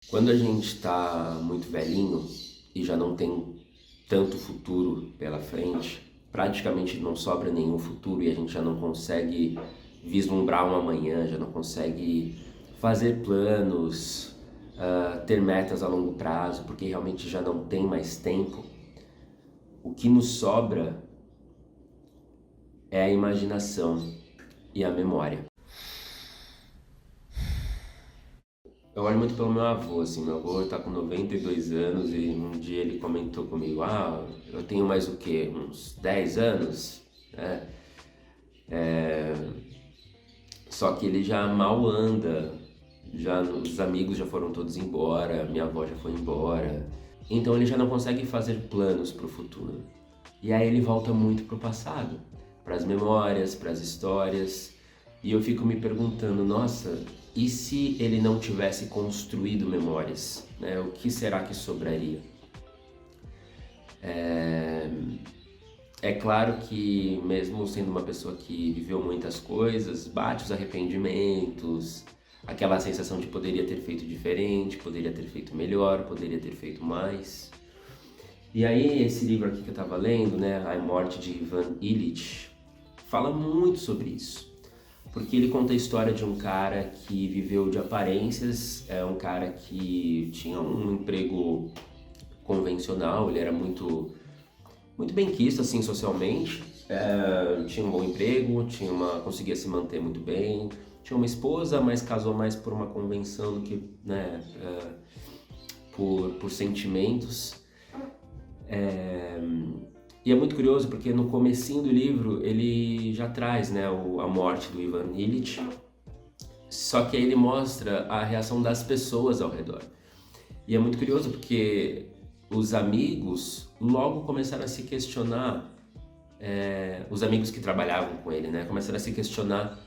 Quando a gente está muito velhinho e já não tem tanto futuro pela frente, praticamente não sobra nenhum futuro e a gente já não consegue vislumbrar um amanhã, já não consegue fazer planos, ter metas a longo prazo, porque realmente já não tem mais tempo. O que nos sobra é a imaginação e a memória. Eu olho muito pelo meu avô, assim, meu avô está com 92 anos e um dia ele comentou comigo, eu tenho mais o quê? Uns 10 anos, né? Só que ele já mal anda, já os amigos já foram todos embora, minha avó já foi embora, então ele já não consegue fazer planos para o futuro. E aí ele volta muito para o passado, para as memórias, para as histórias, e eu fico me perguntando, nossa, e se ele não tivesse construído memórias, né? O que será que sobraria? É claro que mesmo sendo uma pessoa que viveu muitas coisas, bate os arrependimentos, aquela sensação de poderia ter feito diferente, poderia ter feito melhor, poderia ter feito mais. E aí esse livro aqui que eu estava lendo, né, A Morte de Ivan Illich, fala muito sobre isso. Porque ele conta a história de um cara que viveu de aparências, é um cara que tinha um emprego convencional, ele era muito bem quisto assim socialmente, tinha um bom emprego, conseguia se manter muito bem, tinha uma esposa, mas casou mais por uma convenção do que, né, por sentimentos. E é muito curioso porque no comecinho do livro ele já traz, né, a morte do Ivan Illich, só que aí ele mostra a reação das pessoas ao redor. E é muito curioso porque os amigos logo começaram a se questionar, os amigos que trabalhavam com ele, né, começaram a se questionar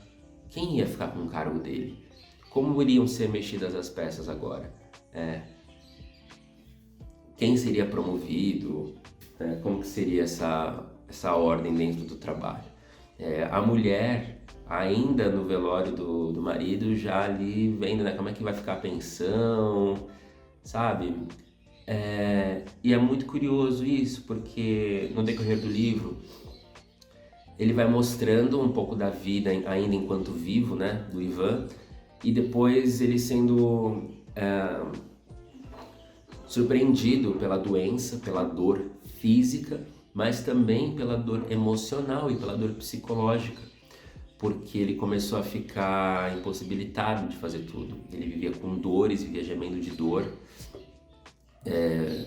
quem ia ficar com o cargo dele, como iriam ser mexidas as peças agora, quem seria promovido, como que seria essa ordem dentro do trabalho. A mulher, ainda no velório do marido, já ali vendo, né, como é que vai ficar a pensão, sabe? E é muito curioso isso, porque no decorrer do livro ele vai mostrando um pouco da vida ainda enquanto vivo, né, do Ivan, e depois ele sendo surpreendido pela doença, pela dor física, mas também pela dor emocional e pela dor psicológica, porque ele começou a ficar impossibilitado de fazer tudo. Ele vivia com dores, vivia gemendo de dor.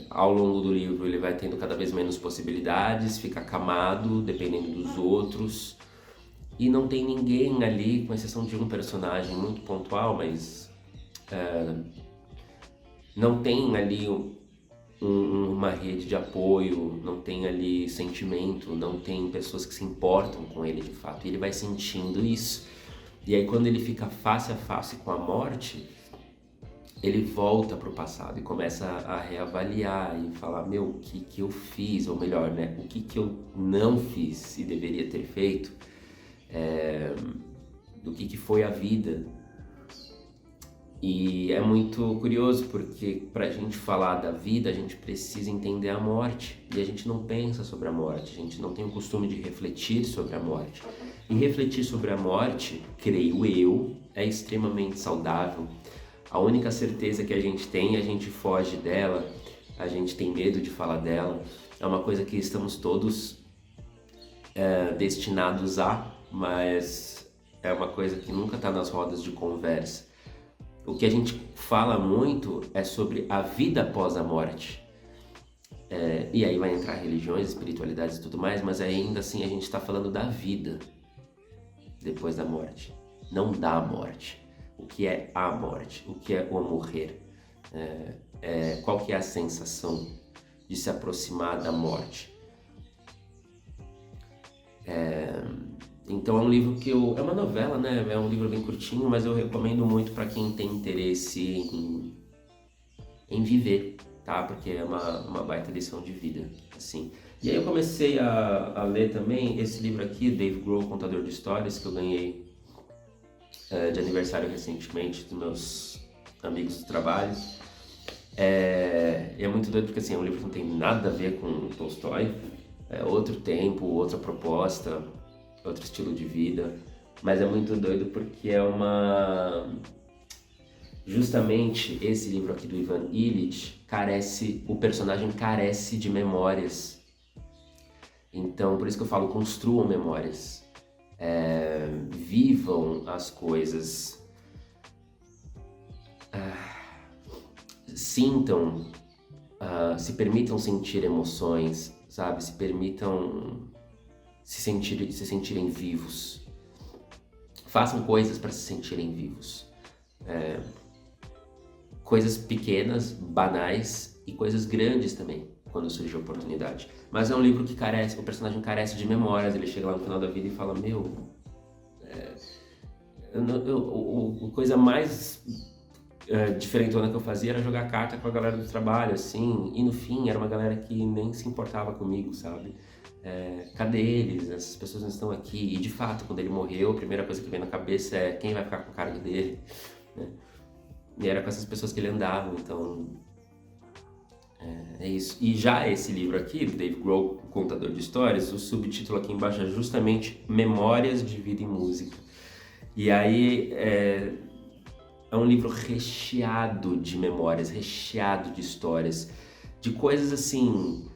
Ao longo do livro ele vai tendo cada vez menos possibilidades, fica acamado, dependendo dos outros, e não tem ninguém ali, com exceção de um personagem muito pontual, mas não tem ali uma rede de apoio, não tem ali sentimento, não tem pessoas que se importam com ele de fato. E ele vai sentindo isso. E aí quando ele fica face a face com a morte, ele volta para o passado e começa a reavaliar e falar, meu, o que que eu fiz? Ou melhor, né, o que que eu não fiz e deveria ter feito? Do que foi a vida. E é muito curioso porque para a gente falar da vida, a gente precisa entender a morte. E a gente não pensa sobre a morte, a gente não tem o costume de refletir sobre a morte. E refletir sobre a morte, creio eu, é extremamente saudável. A única certeza que a gente tem, a gente foge dela, a gente tem medo de falar dela. É uma coisa que estamos todos destinados a, mas é uma coisa que nunca está nas rodas de conversa. O que a gente fala muito é sobre a vida após a morte. E aí vai entrar religiões, espiritualidades e tudo mais, mas ainda assim a gente está falando da vida depois da morte, não da morte. O que é a morte? O que é o morrer? Qual que é a sensação de se aproximar da morte? Então é um livro é uma novela, né? É um livro bem curtinho, mas eu recomendo muito para quem tem interesse em viver, tá? Porque é uma baita lição de vida, assim. E aí eu comecei a ler também esse livro aqui, Dave Grohl, Contador de Histórias, que eu ganhei de aniversário recentemente dos meus amigos do trabalho. E é muito doido porque assim, é um livro que não tem nada a ver com Tolstói, é outro tempo, outra proposta, outro estilo de vida, mas é muito doido porque justamente esse livro aqui do Ivan Illich o personagem carece de memórias. Então, por isso que eu falo, construam memórias. Vivam as coisas. Sintam, se permitam sentir emoções, sabe? Se permitam se sentirem vivos. Façam coisas para se sentirem vivos. Coisas pequenas, banais e coisas grandes também, quando surge a oportunidade. Mas é um livro que o personagem carece de memórias. Ele chega lá no final da vida e fala, a coisa mais diferentona que eu fazia era jogar carta com a galera do trabalho, assim, e no fim era uma galera que nem se importava comigo, sabe? Cadê eles? Essas pessoas não estão aqui. E de fato, quando ele morreu, a primeira coisa que veio na cabeça é quem vai ficar com o cargo dele, né? E era com essas pessoas que ele andava, então é isso. E já esse livro aqui, do Dave Grohl, o Contador de Histórias, o subtítulo aqui embaixo é justamente Memórias de Vida e Música. E aí é um livro recheado de memórias, recheado de histórias, de coisas assim,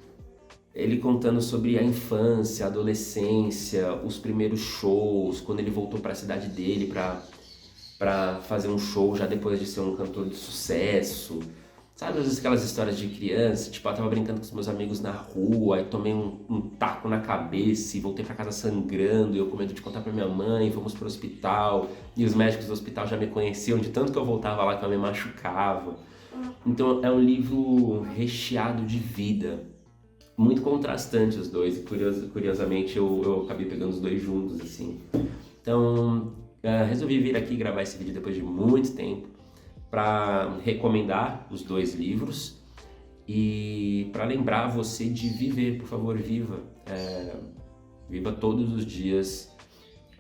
ele contando sobre a infância, a adolescência, os primeiros shows, quando ele voltou para a cidade dele para fazer um show já depois de ser um cantor de sucesso. Sabe, às vezes aquelas histórias de criança, tipo, eu tava brincando com os meus amigos na rua, aí tomei um taco na cabeça e voltei pra casa sangrando, e eu com medo de contar pra minha mãe, fomos pro hospital, e os médicos do hospital já me conheciam de tanto que eu voltava lá que eu me machucava. Então é um livro recheado de vida, muito contrastante os dois, e curiosamente eu acabei pegando os dois juntos, assim. Então, resolvi vir aqui gravar esse vídeo depois de muito tempo, para recomendar os dois livros e para lembrar você de viver, por favor, viva. Viva todos os dias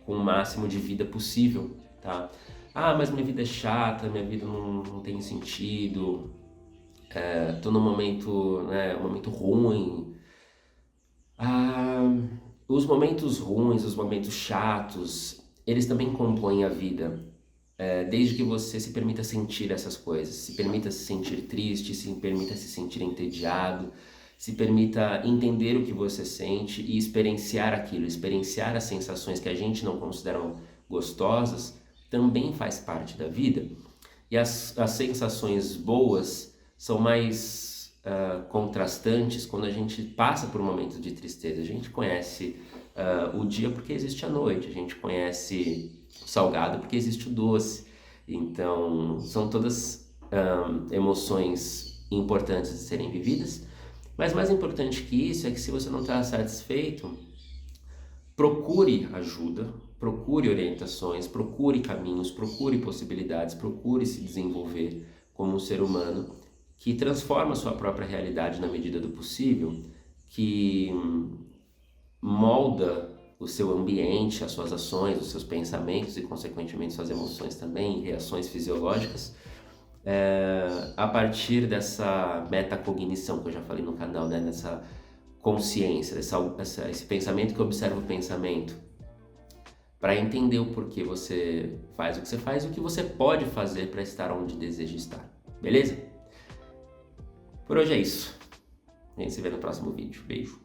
com o máximo de vida possível, tá? Mas minha vida é chata, minha vida não tem sentido, tô num momento, né, um momento ruim. Os momentos ruins, os momentos chatos, eles também compõem a vida. Desde que você se permita sentir essas coisas, se permita se sentir triste, se permita se sentir entediado, se permita entender o que você sente e experienciar aquilo, experienciar as sensações que a gente não considera gostosas, também faz parte da vida. E as sensações boas são mais contrastantes quando a gente passa por momentos de tristeza. A gente conhece o dia porque existe a noite, a gente conhece o salgado porque existe o doce. Então são todas emoções importantes de serem vividas, mas mais importante que isso é que se você não está satisfeito, procure ajuda, procure orientações, procure caminhos, procure possibilidades, procure se desenvolver como um ser humano que transforma a sua própria realidade na medida do possível, que molda o seu ambiente, as suas ações, os seus pensamentos e, consequentemente, suas emoções também, reações fisiológicas, a partir dessa metacognição que eu já falei no canal, né? Dessa consciência, esse pensamento que observa o pensamento, para entender o porquê você faz o que você faz e o que você pode fazer para estar onde deseja estar, beleza? Por hoje é isso. A gente se vê no próximo vídeo. Beijo.